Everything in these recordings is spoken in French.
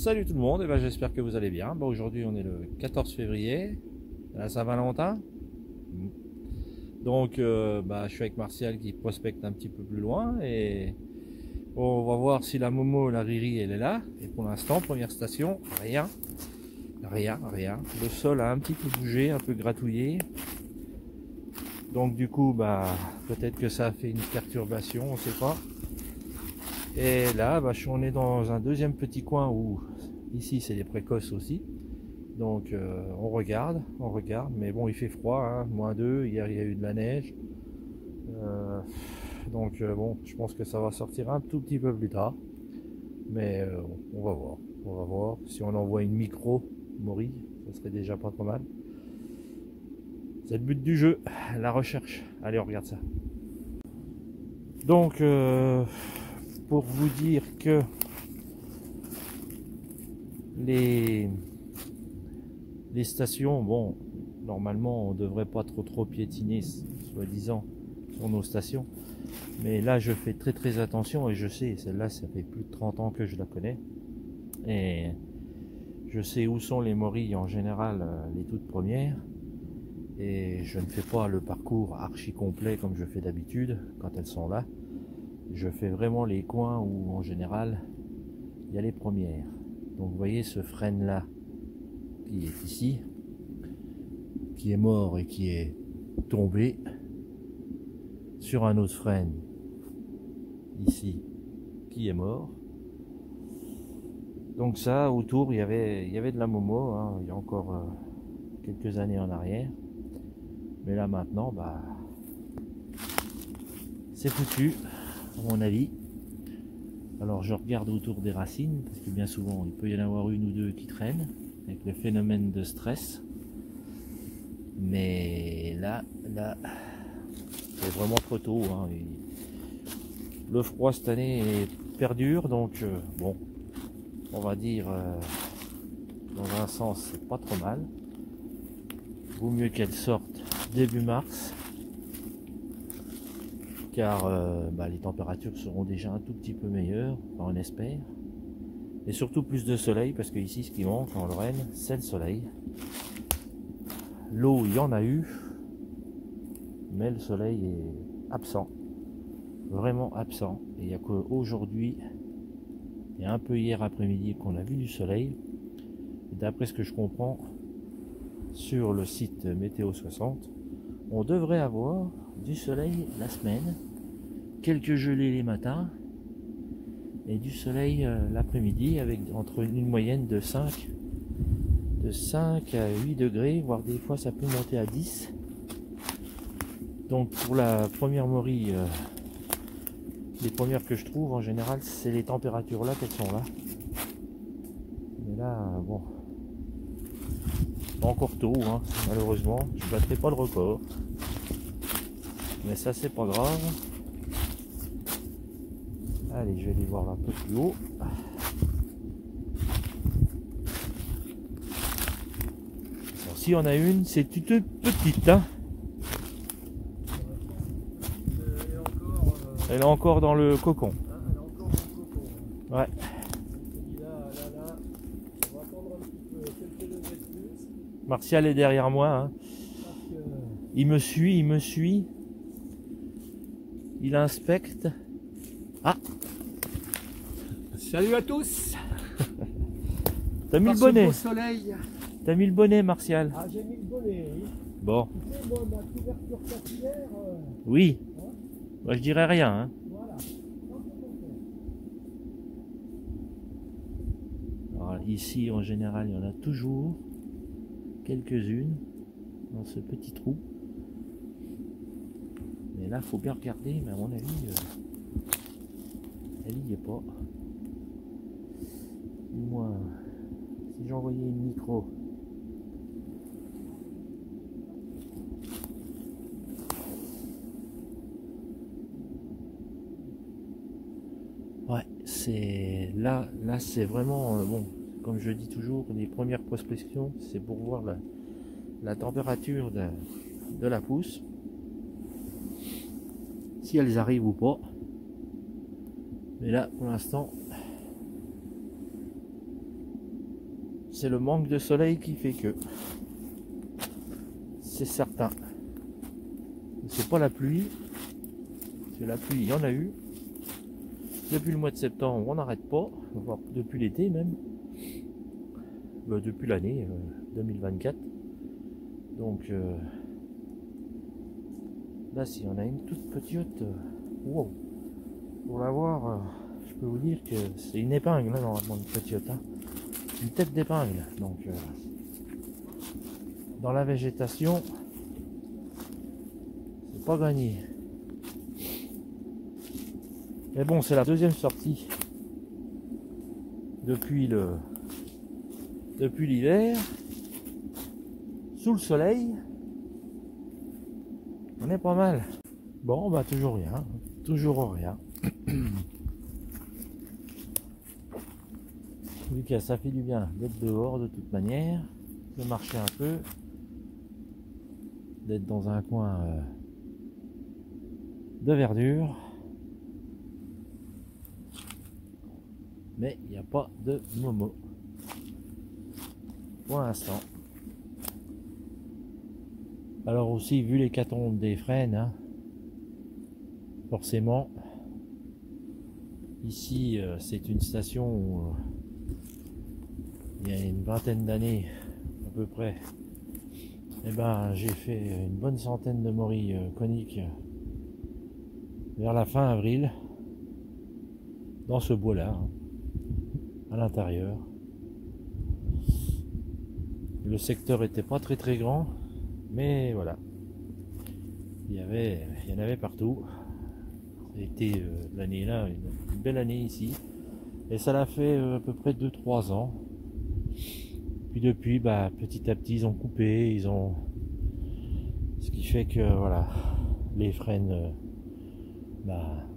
Salut tout le monde, et ben j'espère que vous allez bien. Aujourd'hui on est le 14 février, la Saint-Valentin. Donc je suis avec Martial qui prospecte un petit peu plus loin et on va voir si la Momo, la Riri, elle est là. Et pour l'instant, première station, rien. Le sol a un petit peu bougé, un peu gratouillé. Donc du coup, peut-être que ça a fait une perturbation, on sait pas. Et là, on est dans un deuxième petit coin où ici c'est des précoces aussi. Donc on regarde, mais bon, il fait froid, hein, -2, hier il y a eu de la neige. Bon, je pense que ça va sortir un tout petit peu plus tard. Mais on va voir. Si on envoie une micro Mori, ça serait déjà pas trop mal. C'est le but du jeu, la recherche. Allez, on regarde ça. Donc pour vous dire que les stations, bon, normalement on devrait pas trop piétiner, soi-disant, sur nos stations. Mais là je fais très attention et je sais, celle-là ça fait plus de 30 ans que je la connais. Et je sais où sont les morilles en général, les toutes premières. Et je ne fais pas le parcours archi complet comme je fais d'habitude quand elles sont là. Je fais vraiment les coins où en général il y a les premières. Donc vous voyez ce frêne là qui est ici, qui est mort et qui est tombé sur un autre frêne ici qui est mort. Donc ça, autour il y avait de la Momo, hein, il y a encore quelques années en arrière. Mais là maintenant, c'est foutu, à mon avis. Alors je regarde autour des racines, parce que bien souvent il peut y en avoir une ou deux qui traînent, avec le phénomène de stress. Mais là, c'est vraiment trop tôt, hein. Le froid cette année perdure, donc bon, on va dire, dans un sens, c'est pas trop mal. Vaut mieux qu'elle sorte début mars, car les températures seront déjà un tout petit peu meilleures, on espère. Et surtout plus de soleil, parce que ici ce qui manque en Lorraine, c'est le soleil. L'eau, il y en a eu, mais le soleil est absent, vraiment absent. Et il n'y a qu'aujourd'hui et un peu hier après-midi qu'on a vu du soleil. D'après ce que je comprends sur le site Météo 60, on devrait avoir du soleil la semaine, quelques gelées les matins et du soleil l'après-midi, avec entre une moyenne de 5 à 8 degrés, voire des fois ça peut monter à 10. Donc pour la première Mori, les premières que je trouve en général, c'est les températures là qu'elles sont là. Mais là, bon, pas encore tôt, hein, malheureusement, je battrai pas le record. Mais ça c'est pas grave. Allez, je vais aller voir un peu plus haut. Alors, si on a une, c'est toute petite, hein. Elle est encore dans le cocon. Elle est encore dans le cocon. Ouais. Là, on va attendre un petit peu, quelques degrés de plus. Martial est derrière moi, hein. Il me suit. Il inspecte. Ah! Salut à tous. T'as mis le Par ce bonnet. beau soleil. T'as mis le bonnet, Martial. Ah, j'ai mis le bonnet, oui. Bon. Tu sais, moi, ma couverture capillaire, Oui. hein, Moi, je dirais rien, hein. voilà. Alors, ici, en général, il y en a toujours quelques-unes dans ce petit trou. Mais là, faut bien regarder, mais à mon avis, elle y est pas. Du moins, si j'envoyais une micro. Ouais, c'est là c'est vraiment bon, comme je dis toujours, les premières prospections, c'est pour voir la température de la pousse, si elles arrivent ou pas. Mais là, pour l'instant, c'est le manque de soleil qui fait que. C'est certain. C'est pas la pluie. C'est la pluie, il y en a eu. Depuis le mois de septembre, on n'arrête pas. Voire depuis l'été même. Depuis l'année 2024. Donc là, si on a une toute petite. Wow. Pour la voir, je peux vous dire que c'est une épingle, là, normalement, une petite. Hein. Une tête d'épingle. Donc dans la végétation, c'est pas gagné. Mais bon, c'est la deuxième sortie depuis l'hiver, sous le soleil. On est pas mal. Bon, bah toujours rien, toujours rien. Lucas, ça fait du bien d'être dehors de toute manière, de marcher un peu, d'être dans un coin de verdure. Mais il n'y a pas de momo pour l'instant. Alors aussi, vu l'hécatombe des frênes, hein, forcément, ici c'est une station où il y a une vingtaine d'années à peu près, et ben, j'ai fait une bonne centaine de morilles coniques vers la fin avril, dans ce bois-là, hein, à l'intérieur. Le secteur était pas très grand, mais voilà, il y en avait partout. C'était l'année là, une belle année ici, et ça l'a fait à peu près 2-3 ans. Puis depuis, bah, petit à petit, ils ont coupé, ce qui fait que voilà, les frênes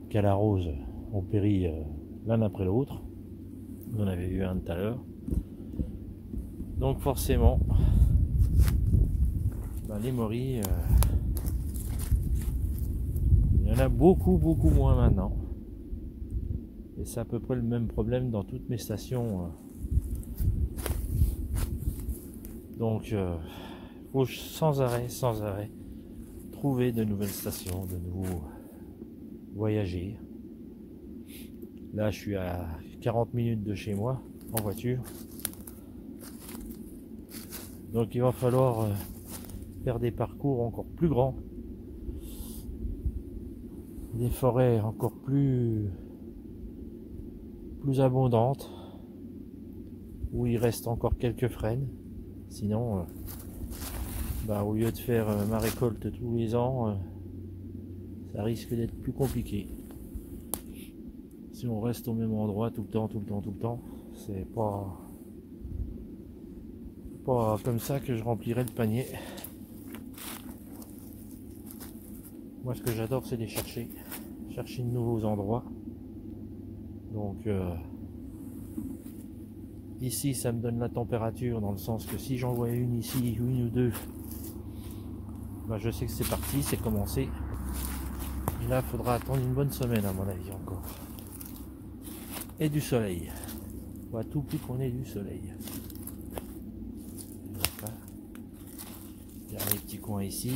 qu'à la rose ont péri l'un après l'autre. On en avait eu un tout à l'heure. Donc forcément, les morilles, il y en a beaucoup moins maintenant. Et c'est à peu près le même problème dans toutes mes stations. Donc, faut sans arrêt trouver de nouvelles stations, de nouveaux voyager. Là, je suis à 40 minutes de chez moi en voiture. Donc, il va falloir faire des parcours encore plus grands, des forêts encore plus abondantes, où il reste encore quelques frênes. Sinon, au lieu de faire ma récolte tous les ans, ça risque d'être plus compliqué. Si on reste au même endroit tout le temps, c'est pas comme ça que je remplirai le panier. Moi, ce que j'adore, c'est les chercher de nouveaux endroits. Donc ici, ça me donne la température, dans le sens que si j'en vois une ici, une ou deux, je sais que c'est parti, c'est commencé. Et là, il faudra attendre une bonne semaine à mon avis encore. Et du soleil. On va tout plus qu'on ait du soleil. Il y a les petits coins ici.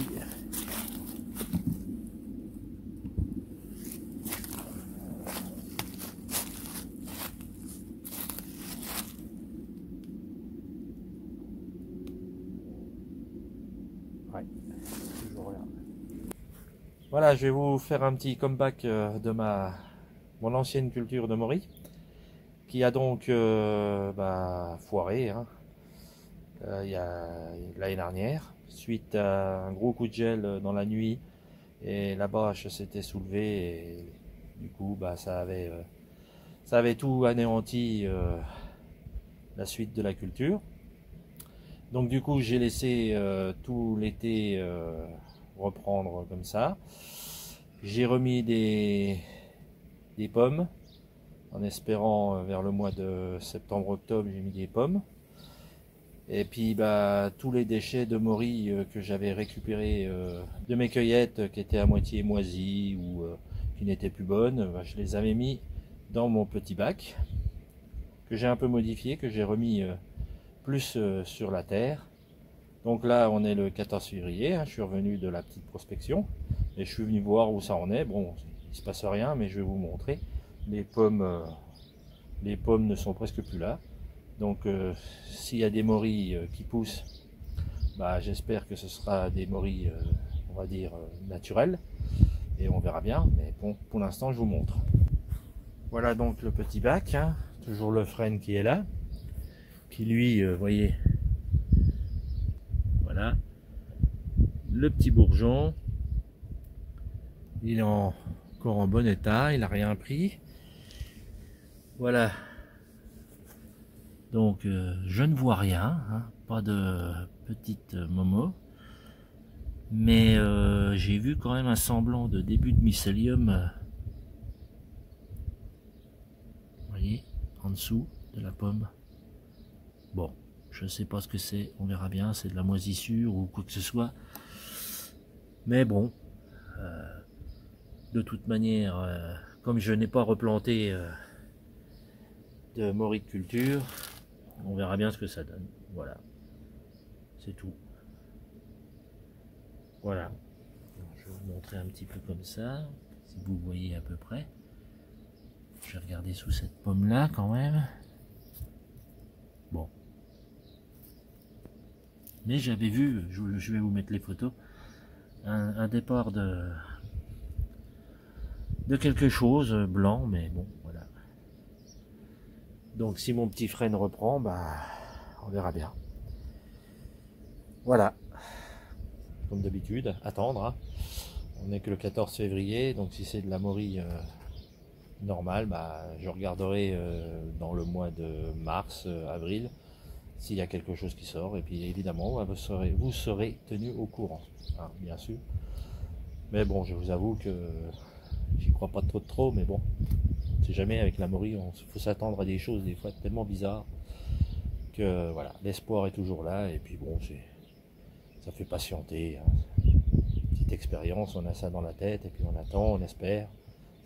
Ouais, toujours rien. Voilà, je vais vous faire un petit comeback de mon ancienne culture de morilles, qui a donc foiré, hein, l'année dernière, suite à un gros coup de gel dans la nuit, et la bâche s'était soulevée, et du coup ça avait tout anéanti la suite de la culture. Donc du coup j'ai laissé tout l'été reprendre comme ça. J'ai remis des pommes, en espérant vers le mois de septembre-octobre, j'ai mis des pommes. Et puis tous les déchets de morilles que j'avais récupérés de mes cueillettes, qui étaient à moitié moisies ou qui n'étaient plus bonnes, je les avais mis dans mon petit bac, que j'ai un peu modifié, que j'ai remis plus sur la terre. Donc là on est le 14 février, hein, je suis revenu de la petite prospection et je suis venu voir où ça en est. Bon, il se passe rien, mais je vais vous montrer. Les pommes ne sont presque plus là. Donc s'il y a des morilles qui poussent, bah, j'espère que ce sera des morilles, on va dire, naturelles. Et on verra bien, mais bon, pour l'instant je vous montre. Voilà donc le petit bac, hein, toujours le frêne qui est là, qui lui, voyez, voilà, le petit bourgeon, il est encore en bon état, il n'a rien pris. Voilà, donc je ne vois rien, hein, pas de petite momo, mais j'ai vu quand même un semblant de début de mycélium, vous voyez, en dessous de la pomme. Bon, je ne sais pas ce que c'est, on verra bien, c'est de la moisissure ou quoi que ce soit. Mais bon, de toute manière, comme je n'ai pas replanté de morilles de culture, on verra bien ce que ça donne. Voilà, c'est tout. Voilà, je vais vous montrer un petit peu comme ça, si vous voyez à peu près. Je vais regarder sous cette pomme là quand même. Bon. Mais j'avais vu, je vais vous mettre les photos, un départ de quelque chose blanc, mais bon, voilà. Donc si mon petit frêne reprend, bah, on verra bien. Voilà. Comme d'habitude, attendre. Hein. On n'est que le 14 février, donc si c'est de la morille normale, bah, je regarderai dans le mois de mars, avril, s'il y a quelque chose qui sort, et puis évidemment vous serez tenu au courant, hein, bien sûr. Mais bon, je vous avoue que j'y crois pas trop, mais bon, on sait jamais, avec la morille, il faut s'attendre à des choses des fois tellement bizarres que voilà, l'espoir est toujours là, et puis bon, ça fait patienter, hein. Petite expérience, on a ça dans la tête, et puis on attend, on espère.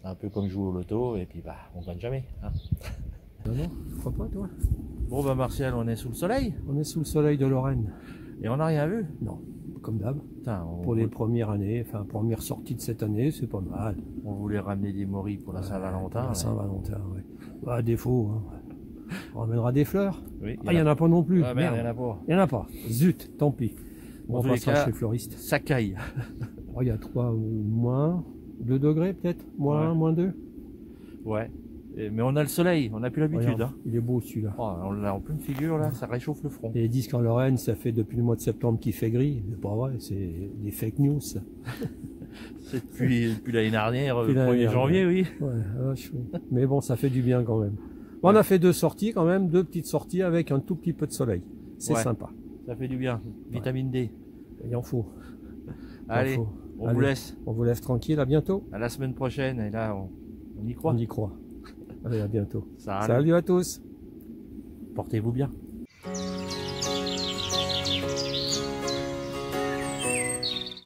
C'est un peu comme jouer au loto, et puis bah, on gagne jamais, hein. Non, je crois pas, toi. Bon bah Martial, on est sous le soleil. On est sous le soleil de Lorraine. Et on n'a rien vu. Non, comme d'hab. Putain, Pour les premières années, enfin première sortie de cette année, c'est pas mal. On voulait ramener des morilles pour la Saint-Valentin. La Saint-Valentin, oui. Bah, à défaut, hein. On ramènera des fleurs. Oui, Ah, il n'y en a pas non plus. Ah, merde, il n'y en a pas. Il n'y en a pas. Zut, tant pis. En On tous les passera cas, chez le fleuriste. ça caille. Oh, il y a 3 ou moins 2 degrés peut-être. Moins Ouais. 1, moins 2. Ouais. Mais on a le soleil, on n'a plus l'habitude. Hein. Il est beau celui-là. Oh, on l'a en pleine figure là, ça réchauffe le front. Et ils disent qu'en Lorraine, ça fait depuis le mois de septembre qu'il fait gris. C'est pas vrai, c'est des fake news. Ça. C'est depuis l'année dernière, Depuis le l'année 1er janvier, oui. Ouais, mais bon, ça fait du bien quand même. Bon, on a fait 2 sorties quand même, 2 petites sorties avec un tout petit peu de soleil. C'est sympa. Ça fait du bien. Vitamine D. Il en faut. Allez, on vous laisse. On vous laisse tranquille, à bientôt. À la semaine prochaine, et là, on y croit. On y croit. Allez, à bientôt. Salut. Salut à tous. Portez-vous bien.